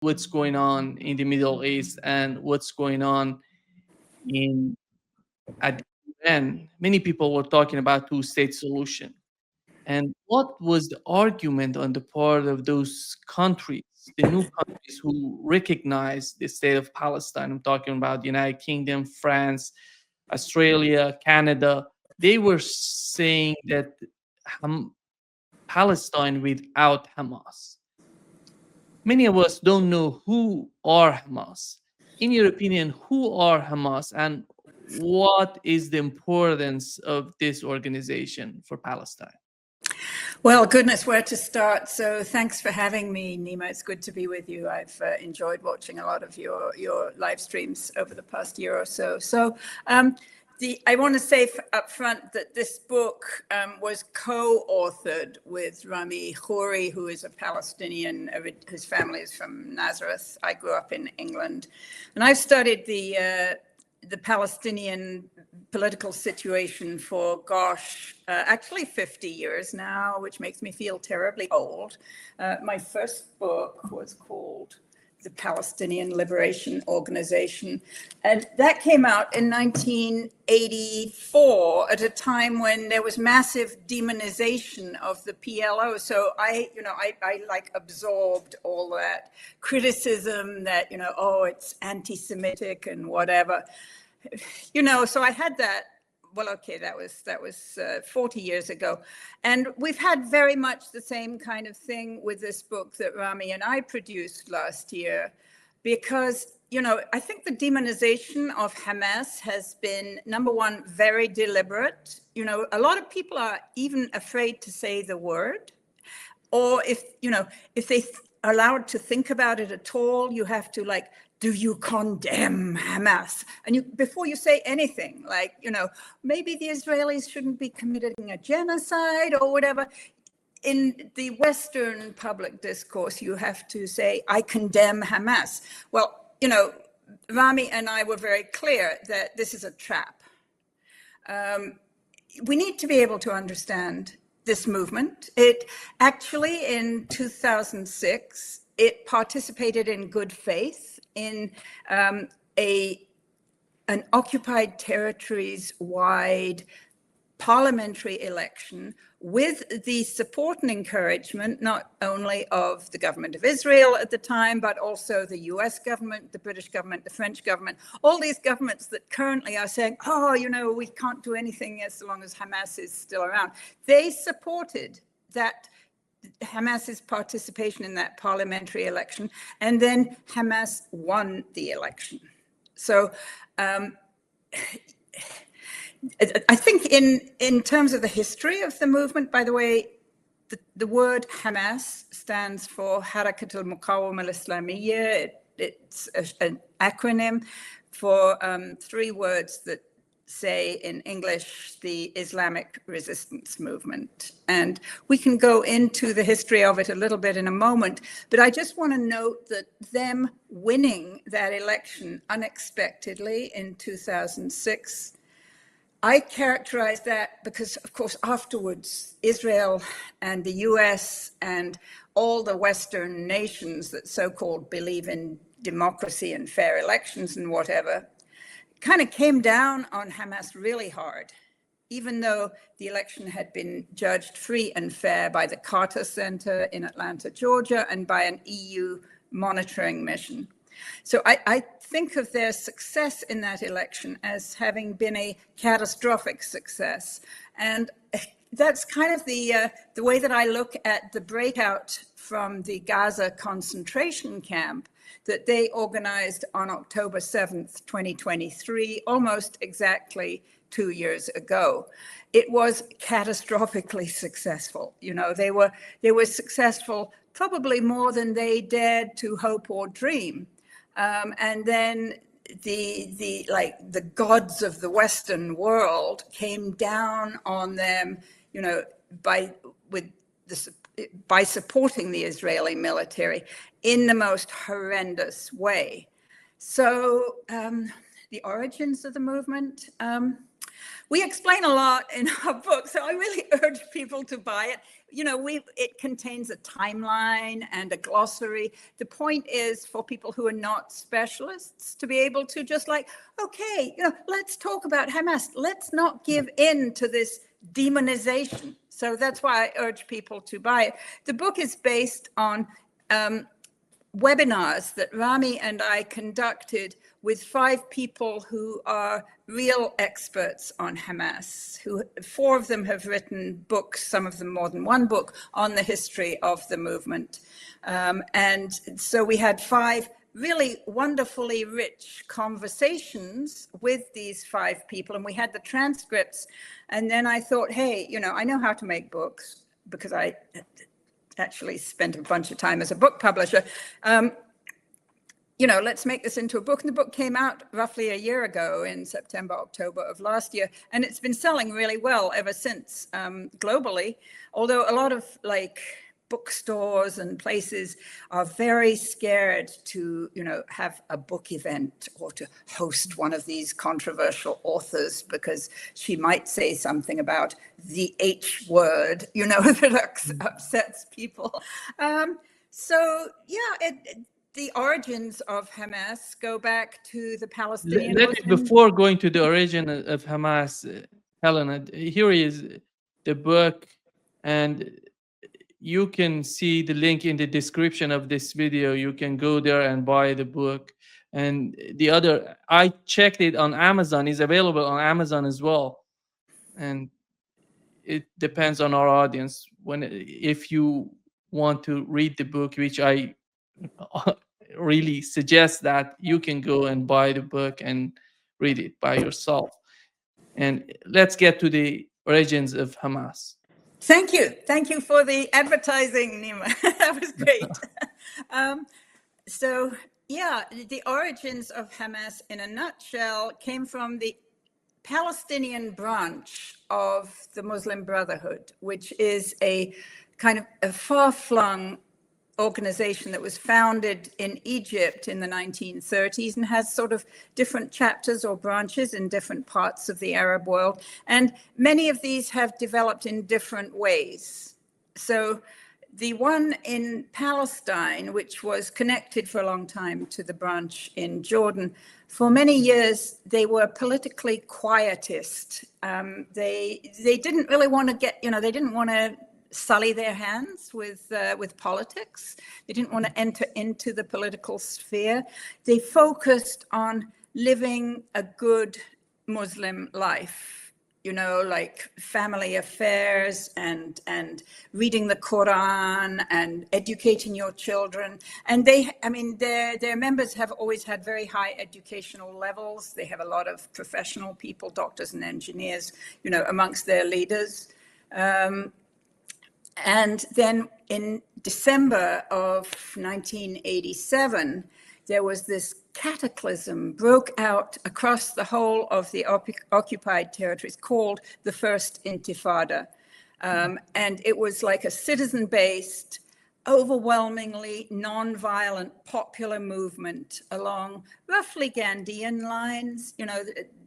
what's going on in the Middle East and what's going on in at the UN, many people were talking about two-state solution. And what was the argument on the part of those countries, the new countries who recognize the state of Palestine? I'm talking about the United Kingdom, France, Australia, Canada. They were saying that Palestine without Hamas. Many of us don't know who are Hamas. In your opinion, who are Hamas and what is the importance of this organization for Palestine? Well, goodness, where to start? So thanks for having me, Nima. It's good to be with you. I've enjoyed watching a lot of your live streams over the past year or so. I want to say up front that this book was co-authored with Rami Khouri, who is a Palestinian, whose family is from Nazareth. I grew up in England. And I've studied the Palestinian political situation for, actually 50 years now, which makes me feel terribly old. My first book was called The Palestinian Liberation Organization, and that came out in 1984 at a time when there was massive demonization of the PLO. So I like absorbed all that criticism that, oh, it's anti-Semitic and whatever. So I had that. Well, okay, that was 40 years ago. And we've had very much the same kind of thing with this book that Rami and I produced last year, because, I think the demonization of Hamas has been, number one, very deliberate. A lot of people are even afraid to say the word, or if they are allowed to think about it at all, you have to do you condemn Hamas? And before you say anything, maybe the Israelis shouldn't be committing a genocide or whatever. In the Western public discourse, you have to say, I condemn Hamas. Well, Rami and I were very clear that this is a trap. We need to be able to understand this movement. It actually, in 2006, it participated in good faith in an occupied territories-wide parliamentary election with the support and encouragement not only of the government of Israel at the time, but also the US government, the British government, the French government, all these governments that currently are saying, oh, we can't do anything as long as Hamas is still around. They supported that Hamas's participation in that parliamentary election, and then Hamas won the election. So I think in terms of the history of the movement, by the way, the word Hamas stands for Harakat al-Muqawama al-Islamiyya. It's an acronym for three words that say in English, the Islamic resistance movement. And we can go into the history of it a little bit in a moment, but I just want to note that them winning that election unexpectedly in 2006, I characterize that because, of course, afterwards, Israel and the US and all the Western nations that so-called believe in democracy and fair elections and whatever, kind of came down on Hamas really hard, even though the election had been judged free and fair by the Carter Center in Atlanta, Georgia, and by an EU monitoring mission. So I think of their success in that election as having been a catastrophic success. And that's kind of the way that I look at the breakout from the Gaza concentration camp that they organized on October 7th, 2023, almost exactly 2 years ago. It was catastrophically successful. They were successful probably more than they dared to hope or dream. And then the gods of the Western world came down on them, by supporting the Israeli military in the most horrendous way. So the origins of the movement. We explain a lot in our book, so I really urge people to buy it. You know, it contains a timeline and a glossary. The point is for people who are not specialists to be able to just like, okay, you know, let's talk about Hamas. Let's not give in to this demonization. So that's why I urge people to buy it. The book is based on webinars that Rami and I conducted with 5 people who are real experts on Hamas, who 4 of them have written books, some of them more than one book, on the history of the movement. And so we had 5 really wonderfully rich conversations with these 5 people, and we had the transcripts. And then I thought, hey, you know, I know how to make books because I actually spent a bunch of time as a book publisher. You know, let's make this into a book. And the book came out roughly a year ago in September, October of last year. And it's been selling really well ever since globally, although a lot of like bookstores and places are very scared to, you know, have a book event or to host one of these controversial authors because she might say something about the H word, you know, that upsets people. So, yeah, the origins of Hamas go back to the Palestinian Muslim. Before going to the origin of Hamas, Helena, here is the book, and you can see the link in the description of this video. You can go there and buy the book. And the other, I checked it on Amazon, is available on Amazon as well. And it depends on our audience. If you want to read the book, which I really suggest that you can go and buy the book and read it by yourself. And let's get to the origins of Hamas. Thank you. Thank you for the advertising, Nima. That was great. So, yeah, the origins of Hamas in a nutshell came from the Palestinian branch of the Muslim Brotherhood, which is a kind of a far-flung organization that was founded in Egypt in the 1930s and has sort of different chapters or branches in different parts of the Arab world. And many of these have developed in different ways. So the one in Palestine, which was connected for a long time to the branch in Jordan, for many years, they were politically quietist. They didn't really want to get, you know, they didn't want to sully their hands with politics. They didn't want to enter into the political sphere. They focused on living a good Muslim life, you know, like family affairs and reading the Quran and educating your children. And their members have always had very high educational levels. They have a lot of professional people, doctors and engineers, you know, amongst their leaders. And then in December of 1987, there was this cataclysm broke out across the whole of the occupied territories called the First Intifada. And it was like a citizen-based, overwhelmingly non-violent popular movement along roughly Gandhian lines. You know,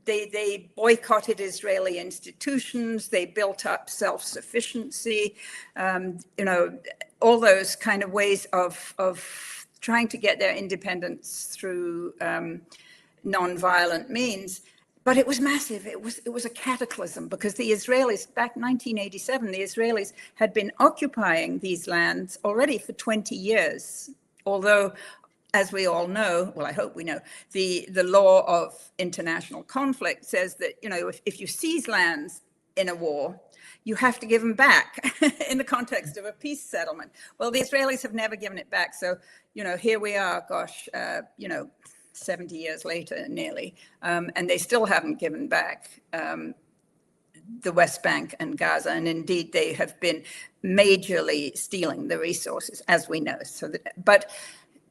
they boycotted Israeli institutions, they built up self-sufficiency, you know, all those kind of ways of trying to get their independence through non-violent means. But it was massive. It was a cataclysm because the Israelis, back in 1987, the Israelis had been occupying these lands already for 20 years, although, as we all know, well, I hope we know, the law of international conflict says that, you know, if you seize lands in a war, you have to give them back in the context of a peace settlement. Well, the Israelis have never given it back. So, you know, here we are, gosh, you know, 70 years later, nearly, and they still haven't given back the West Bank and Gaza. And indeed, they have been majorly stealing the resources, as we know.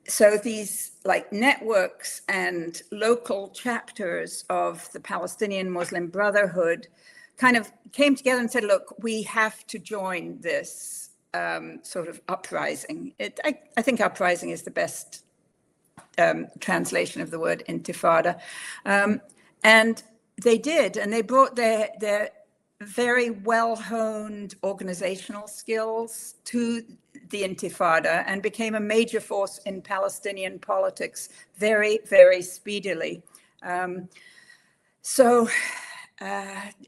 So these like networks and local chapters of the Palestinian Muslim Brotherhood kind of came together and said, look, we have to join this sort of uprising. I think uprising is the best translation of the word intifada. And they did, and they brought their very well-honed organizational skills to the Intifada and became a major force in Palestinian politics very, very speedily. So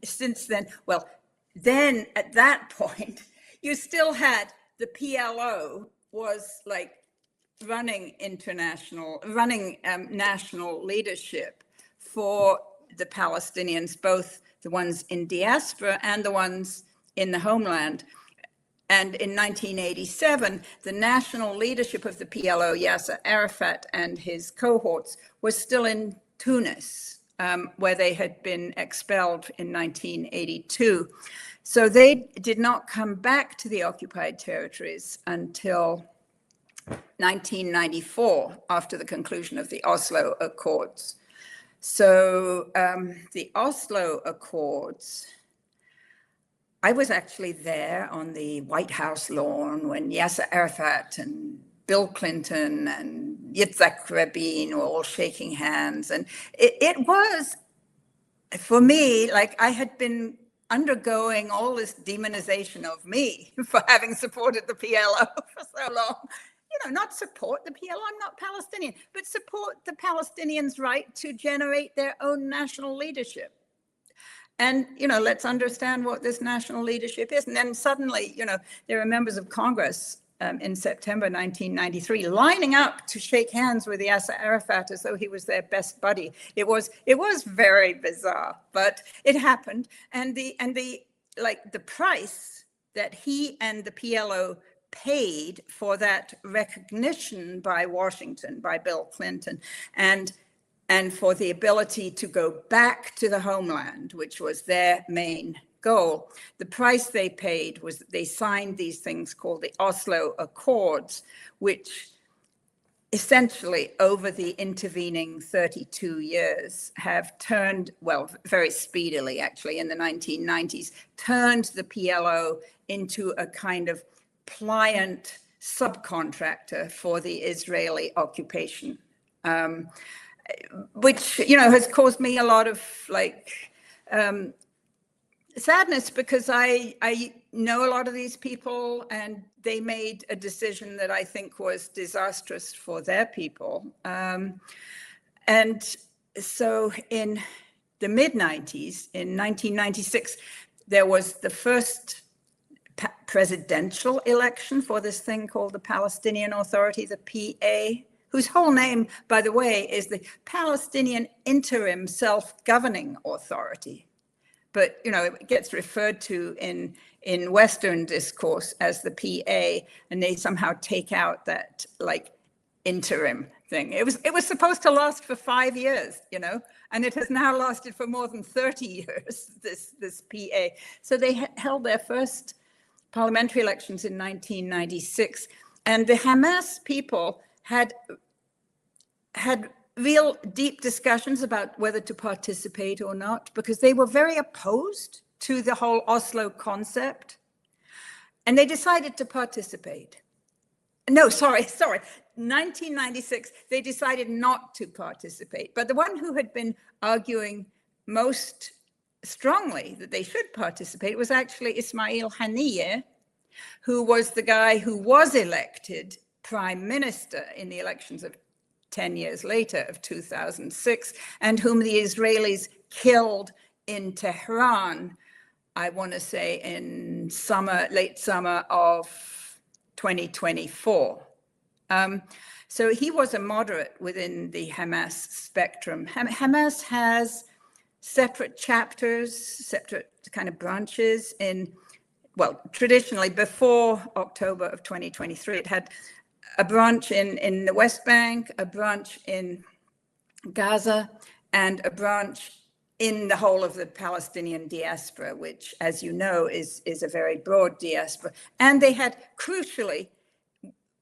since then, well, then at that point, you still had the PLO was like running national leadership for the Palestinians, both the ones in diaspora and the ones in the homeland. And in 1987, the national leadership of the PLO, Yasser Arafat and his cohorts, was still in Tunis, where they had been expelled in 1982. So they did not come back to the occupied territories until 1994, after the conclusion of the Oslo Accords. So the Oslo Accords, I was actually there on the White House lawn when Yasser Arafat and Bill Clinton and Yitzhak Rabin were all shaking hands. And it was, for me, like I had been undergoing all this demonization of me for having supported the PLO for so long. You know, not support the PLO, I'm not Palestinian, but support the Palestinians' right to generate their own national leadership. And, you know, let's understand what this national leadership is. And then suddenly, you know, there are members of Congress in September 1993 lining up to shake hands with Yasser Arafat as though he was their best buddy. It was very bizarre, but it happened. And the price that he and the PLO paid for that recognition by Washington, by Bill Clinton, and for the ability to go back to the homeland, which was their main goal. The price they paid was that they signed these things called the Oslo Accords, which essentially over the intervening 32 years have turned, well, very speedily actually in the 1990s, turned the PLO into a kind of pliant subcontractor for the Israeli occupation, which, you know, has caused me a lot of sadness, because I know a lot of these people and they made a decision that I think was disastrous for their people. And so in the mid-90s, in 1996, there was the first presidential election for this thing called the Palestinian Authority, the PA, whose whole name, by the way, is the Palestinian Interim Self-Governing Authority. But, you know, it gets referred to in Western discourse as the PA, and they somehow take out that like interim thing. It was supposed to last for 5 years, you know, and it has now lasted for more than 30 years, this PA. So they held their first parliamentary elections in 1996, and the Hamas people had real deep discussions about whether to participate or not, because they were very opposed to the whole Oslo concept, and they decided to participate. No, sorry, 1996, they decided not to participate. But the one who had been arguing most strongly that they should participate was actually Ismail Haniyeh, who was the guy who was elected prime minister in the elections of 10 years later of 2006, and whom the Israelis killed in Tehran, I want to say in late summer of 2024. So he was a moderate within the Hamas spectrum. Hamas has separate chapters, separate kind of branches in, well, traditionally before October of 2023, it had a branch in the West Bank, a branch in Gaza, and a branch in the whole of the Palestinian diaspora, which, as you know, is a very broad diaspora. And they had, crucially,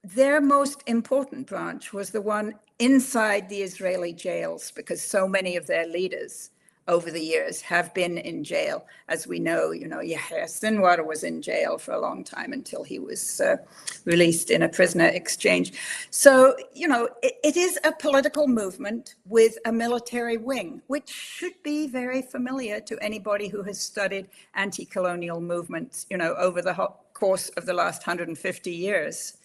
their most important branch was the one inside the Israeli jails, because so many of their leaders over the years have been in jail. As we know, Yahya Sinwar was in jail for a long time until he was released in a prisoner exchange. So, it is a political movement with a military wing, which should be very familiar to anybody who has studied anti-colonial movements, over the course of the last 150 years.